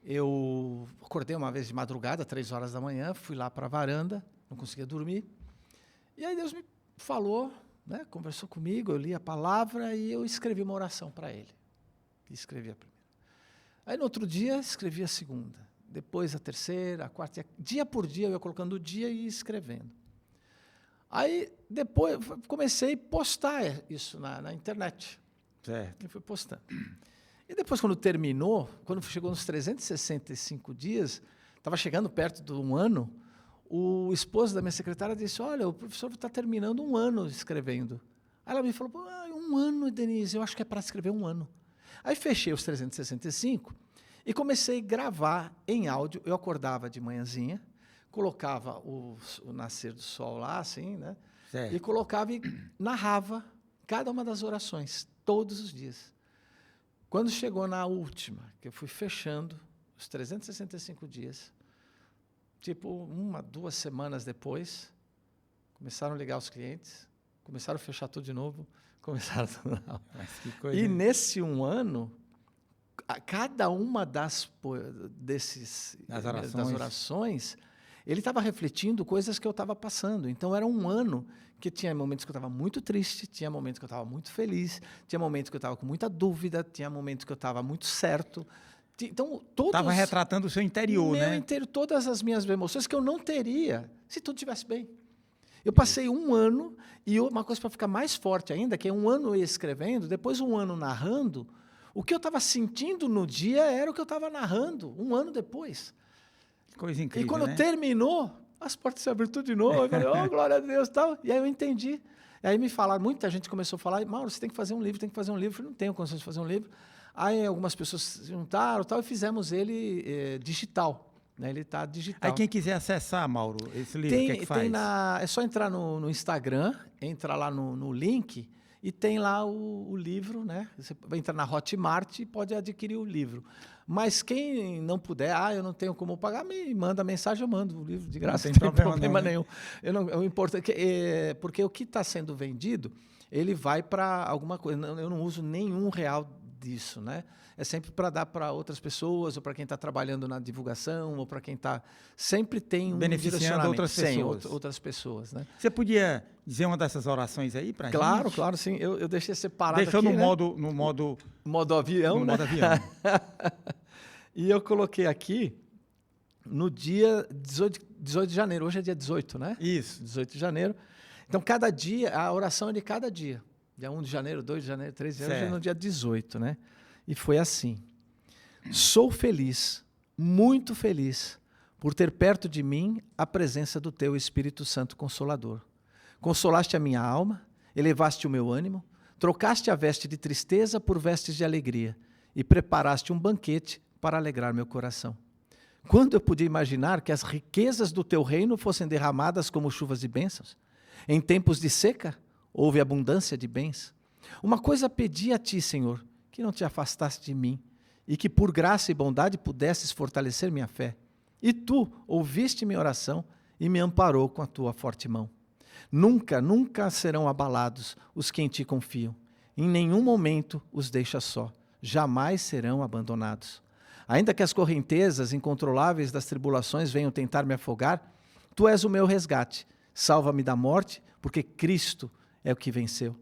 eu acordei uma vez de madrugada, 3 horas da manhã, fui lá para a varanda, não conseguia dormir, e aí Deus me falou, né, conversou comigo, eu li a palavra e eu escrevi uma oração para ele. Escrevi a primeira. Aí, no outro dia, escrevi a segunda, depois a terceira, a quarta, dia por dia, eu ia colocando o dia e escrevendo. Aí, depois, comecei a postar isso na internet. Certo. E fui postando. E depois, quando terminou, quando chegou nos 365 dias, estava chegando perto de um ano, o esposo da minha secretária disse, olha, o professor está terminando 1 ano escrevendo. Aí ela me falou, 1 ano, Denise, eu acho que é para escrever 1 ano. Aí fechei os 365 e comecei a gravar em áudio. Eu acordava de manhãzinha, colocava o nascer do sol lá, assim, né? Certo. E colocava e narrava cada uma das orações, todos os dias. Quando chegou na última, que eu fui fechando os 365 dias, tipo 1, 2 semanas depois, começaram a ligar os clientes, começaram a fechar tudo de novo, começaram tudo. Que coisa, e nesse 1 ano, cada uma das orações, ele estava refletindo coisas que eu estava passando. Então, era 1 ano que tinha momentos que eu estava muito triste, tinha momentos que eu estava muito feliz, tinha momentos que eu estava com muita dúvida, tinha momentos que eu estava muito certo. Então, estava retratando o seu interior, né? Inteiro, todas as minhas emoções que eu não teria se tudo estivesse bem. Eu passei 1 ano, e uma coisa para ficar mais forte ainda, que é 1 ano eu escrevendo, depois 1 ano narrando, o que eu estava sentindo no dia era o que eu estava narrando 1 ano depois. Coisa incrível, e quando né? terminou, as portas se abriram tudo de novo. Eu falei, glória a Deus e tal. E aí eu entendi. E aí me falaram, muita gente começou a falar, Mauro, você tem que fazer um livro, tem que fazer um livro. Eu falei, não tenho condições de fazer um livro. Aí algumas pessoas se juntaram tal, e fizemos ele digital. Né? Ele está digital. Aí quem quiser acessar, Mauro, esse livro, o que é que faz? É só entrar no Instagram, entra lá no link, e tem lá o livro, né? Você entra na Hotmart e pode adquirir o livro. Mas quem não puder, eu não tenho como pagar, me manda mensagem, eu mando o livro de graça, não tem problema nenhum. O importante porque o que está sendo vendido, ele vai para alguma coisa. Eu não uso nenhum real disso, né? É sempre para dar para outras pessoas, ou para quem está trabalhando na divulgação, ou para quem está... Sempre tem um beneficiando outras pessoas. Outras pessoas, né? Você podia dizer uma dessas orações aí para a gente? Claro, sim. Eu deixei separado Deixou aqui, no modo avião, no né? modo avião. E eu coloquei aqui no dia 18 de janeiro. Hoje é dia 18, né? Isso. 18 de janeiro. Então, cada dia, a oração é de cada dia. Dia 1 de janeiro, 2 de janeiro, 3 de janeiro, hoje é no dia 18, né? E foi assim. Sou feliz, muito feliz, por ter perto de mim a presença do teu Espírito Santo Consolador. Consolaste a minha alma, elevaste o meu ânimo, trocaste a veste de tristeza por vestes de alegria e preparaste um banquete para alegrar meu coração. Quando eu podia imaginar que as riquezas do teu reino fossem derramadas como chuvas de bênçãos? Em tempos de seca, houve abundância de bens. Uma coisa pedi a ti, Senhor, que não te afastasse de mim, e que por graça e bondade pudesses fortalecer minha fé. E tu ouviste minha oração e me amparou com a tua forte mão. Nunca, nunca serão abalados os que em ti confiam. Em nenhum momento os deixa só. Jamais serão abandonados. Ainda que as correntezas incontroláveis das tribulações venham tentar me afogar, tu és o meu resgate. Salva-me da morte, porque Cristo é o que venceu.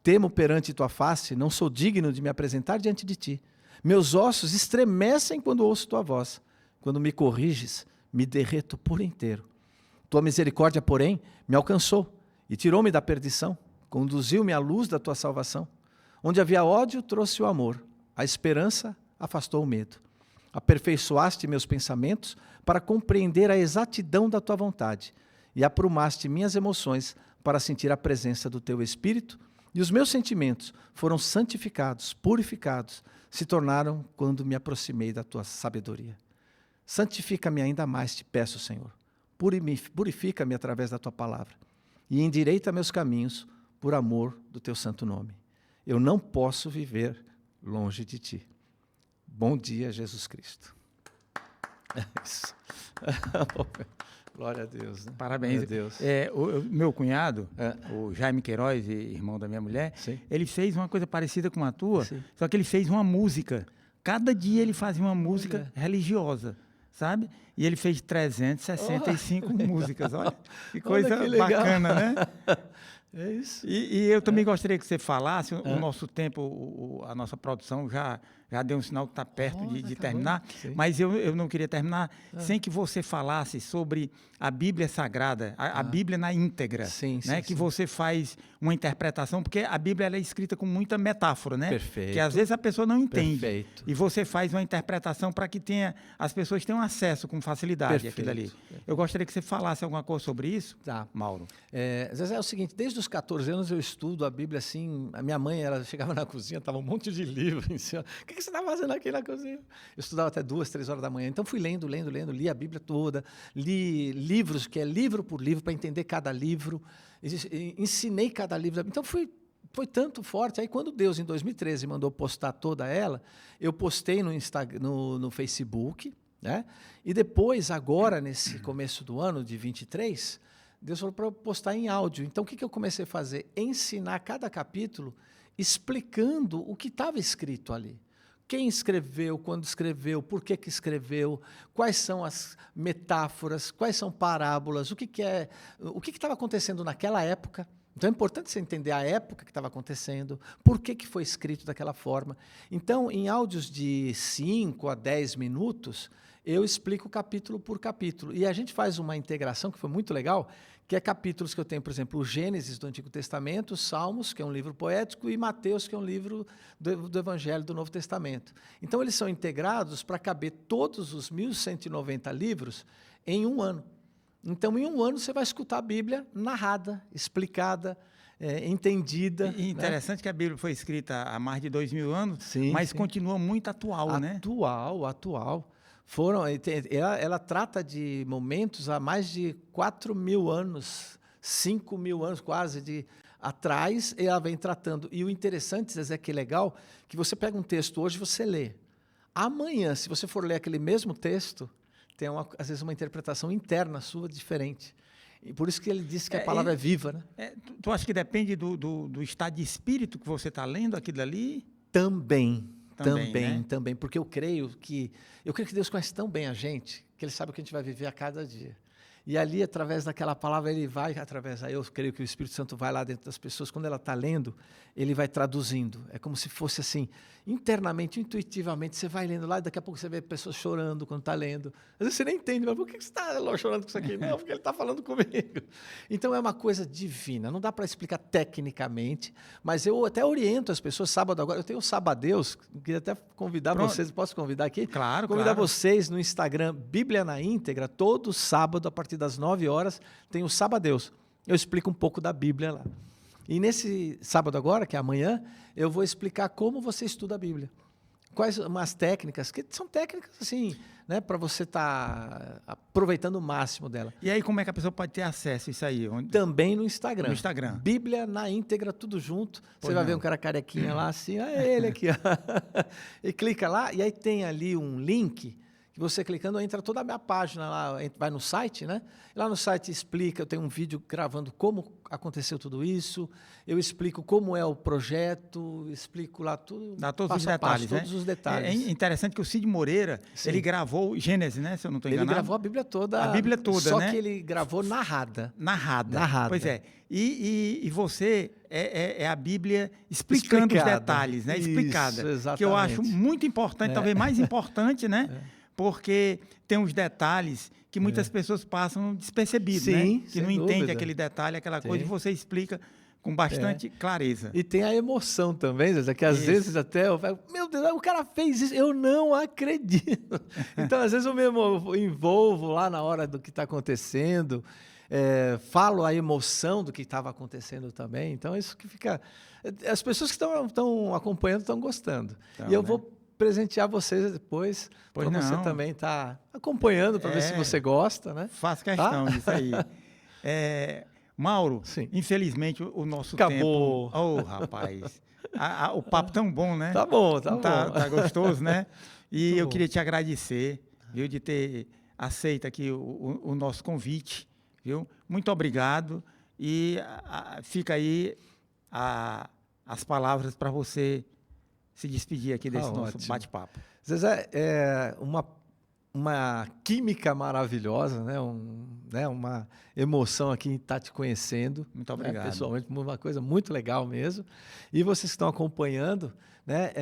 Temo perante tua face, não sou digno de me apresentar diante de ti. Meus ossos estremecem quando ouço tua voz. quando me corriges, me derreto por inteiro. Tua misericórdia, porém, me alcançou e tirou-me da perdição, conduziu-me à luz da tua salvação. Onde havia ódio, trouxe o amor, a esperança afastou o medo. Aperfeiçoaste meus pensamentos para compreender a exatidão da tua vontade e aprumaste minhas emoções para sentir a presença do teu Espírito, e os meus sentimentos foram santificados, purificados, se tornaram quando me aproximei da tua sabedoria. Santifica-me ainda mais, te peço, Senhor. Purifica-me através da tua palavra e endireita meus caminhos por amor do teu santo nome. Eu não posso viver longe de ti. Bom dia, Jesus Cristo. É isso. Glória a Deus. Né? Parabéns. Glória a Deus. O meu cunhado, o Jaime Queiroz, irmão da minha mulher, Sim. ele fez uma coisa parecida com a tua, Sim. só que ele fez uma música. Cada dia ele fazia uma música religiosa, sabe? E ele fez 365 músicas. Olha, que coisa que legal. bacana, né? É isso. E eu também gostaria que você falasse, o nosso tempo, a nossa produção já deu um sinal que está perto de terminar, mas eu não queria terminar sem que você falasse sobre a Bíblia Sagrada, a Bíblia na íntegra, Sim, né? sim, Que sim. você faz uma interpretação, porque a Bíblia ela é escrita com muita metáfora, né? Perfeito. Que às vezes a pessoa não entende. Perfeito. E você faz uma interpretação para que as pessoas tenham acesso com facilidade àquilo ali. Eu gostaria que você falasse alguma coisa sobre isso, Tá. Mauro. Zezé, é o seguinte, desde os 14 anos eu estudo a Bíblia assim, a minha mãe, ela chegava na cozinha, tava um monte de livro em cima. O que você está fazendo aqui na cozinha? Eu estudava até 2, 3 horas da manhã, então fui lendo, li a Bíblia toda, li livros, que é livro por livro, para entender cada livro, ensinei cada livro, então foi tanto forte. Aí quando Deus, em 2013, mandou postar toda ela, eu postei no Instagram, no Facebook, né? E depois, agora, nesse começo do ano de 23, Deus falou para eu postar em áudio. Então, o que eu comecei a fazer? Ensinar cada capítulo explicando o que estava escrito ali. Quem escreveu, quando escreveu, por que escreveu, quais são as metáforas, quais são parábolas, o que estava acontecendo naquela época. Então, é importante você entender a época que estava acontecendo, por que foi escrito daquela forma. Então, em áudios de 5 a 10 minutos, eu explico capítulo por capítulo. E a gente faz uma integração que foi muito legal, que é capítulos que eu tenho, por exemplo, o Gênesis do Antigo Testamento, Salmos, que é um livro poético, e Mateus, que é um livro do Evangelho do Novo Testamento. Então, eles são integrados para caber todos os 1.190 livros em um ano. Então, em um ano, você vai escutar a Bíblia narrada, explicada, entendida. E interessante, né? Que a Bíblia foi escrita há mais de 2.000 anos, sim, mas sim. Continua muito atual, né? Atual. Ela trata de momentos há mais de 4.000 anos, 5.000 anos quase atrás, ela vem tratando. E o interessante, Zezé, que é legal, que você pega um texto hoje e você lê. Amanhã, se você for ler aquele mesmo texto, tem, às vezes, uma interpretação interna sua diferente. E por isso que ele disse que a palavra é viva. Né? Tu acha que depende do estado de espírito que você está lendo aquilo ali? Também, né? porque eu creio que Deus conhece tão bem a gente, que Ele sabe o que a gente vai viver a cada dia. E ali, através daquela palavra, Ele vai atravessar. Eu creio que o Espírito Santo vai lá dentro das pessoas. Quando ela está lendo, Ele vai traduzindo. É como se fosse assim, internamente, intuitivamente, você vai lendo lá e daqui a pouco você vê pessoas chorando quando está lendo. Às vezes você nem entende, mas por que você está chorando com isso aqui? Não, porque Ele está falando comigo. Então, é uma coisa divina. Não dá para explicar tecnicamente, mas eu até oriento as pessoas. Sábado agora, eu tenho o Sabadeus, queria até convidar vocês, posso convidar aqui? Claro, convidar vocês no Instagram, Bíblia na Íntegra, todo sábado, a partir das 9 horas, tem o Sabadeus. Eu explico um pouco da Bíblia lá. E nesse sábado agora, que é amanhã, eu vou explicar como você estuda a Bíblia. Quais umas técnicas, que são técnicas assim, né, para você estar aproveitando o máximo dela. E aí, como é que a pessoa pode ter acesso a isso aí? Também no Instagram. No Instagram. Bíblia na Íntegra, tudo junto. Você vai ver um cara carequinha lá assim, ele aqui. Ó. E clica lá, e aí tem ali um link que você clicando entra toda a minha página lá, vai no site, né? Lá no site explica, eu tenho um vídeo gravando como aconteceu tudo isso, eu explico como é o projeto, explico lá tudo. Dá todos os detalhes, né? Todos os detalhes. É interessante que o Cid Moreira, Sim. Ele gravou Gênesis, né? Se eu não estou enganado. Ele gravou a Bíblia toda. A Bíblia toda, só né? Só que ele gravou narrada. Narrada. Pois é. E você é a Bíblia explicando os detalhes, né? Explicada. Isso, exatamente. Que eu acho muito importante, talvez mais importante, né? porque tem uns detalhes que muitas pessoas passam despercebidos, Sim, né? Que sem não entende dúvida. aquele detalhe, aquela coisa, e Tem. você explica com bastante clareza. E tem a emoção também, Zezé, que às Isso. vezes até eu falo, meu Deus, o cara fez isso, eu não acredito. Então, às vezes eu me envolvo lá na hora do que está acontecendo, falo a emoção do que estava acontecendo também. Então, isso que fica... As pessoas que estão acompanhando estão gostando. Então, e eu né? vou presentear vocês depois, Pois para você não. também estar acompanhando, para ver se você gosta, né? Faço questão Tá? disso aí. Mauro, Sim. infelizmente o nosso Acabou. tempo... Oh, rapaz, o papo tão bom, né? Tá bom, tá bom. Tá gostoso, né? E Muito eu bom. queria te agradecer, viu, de ter aceito aqui o nosso convite, viu? Muito obrigado e fica aí as palavras para você se despedir aqui desse nosso Ótimo. bate-papo. Zezé, é uma química maravilhosa, né? Uma emoção aqui em estar te conhecendo. Muito obrigado. Né? Pessoalmente, uma coisa muito legal mesmo. E vocês que estão acompanhando, né?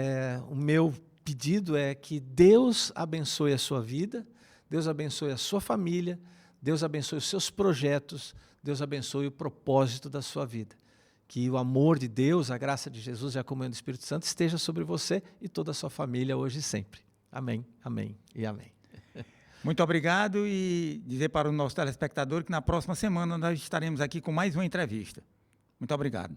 O meu pedido é que Deus abençoe a sua vida, Deus abençoe a sua família, Deus abençoe os seus projetos, Deus abençoe o propósito da sua vida. Que o amor de Deus, a graça de Jesus e a comunhão do Espírito Santo esteja sobre você e toda a sua família hoje e sempre. Amém, amém e amém. Muito obrigado e dizer para o nosso telespectador que na próxima semana nós estaremos aqui com mais uma entrevista. Muito obrigado.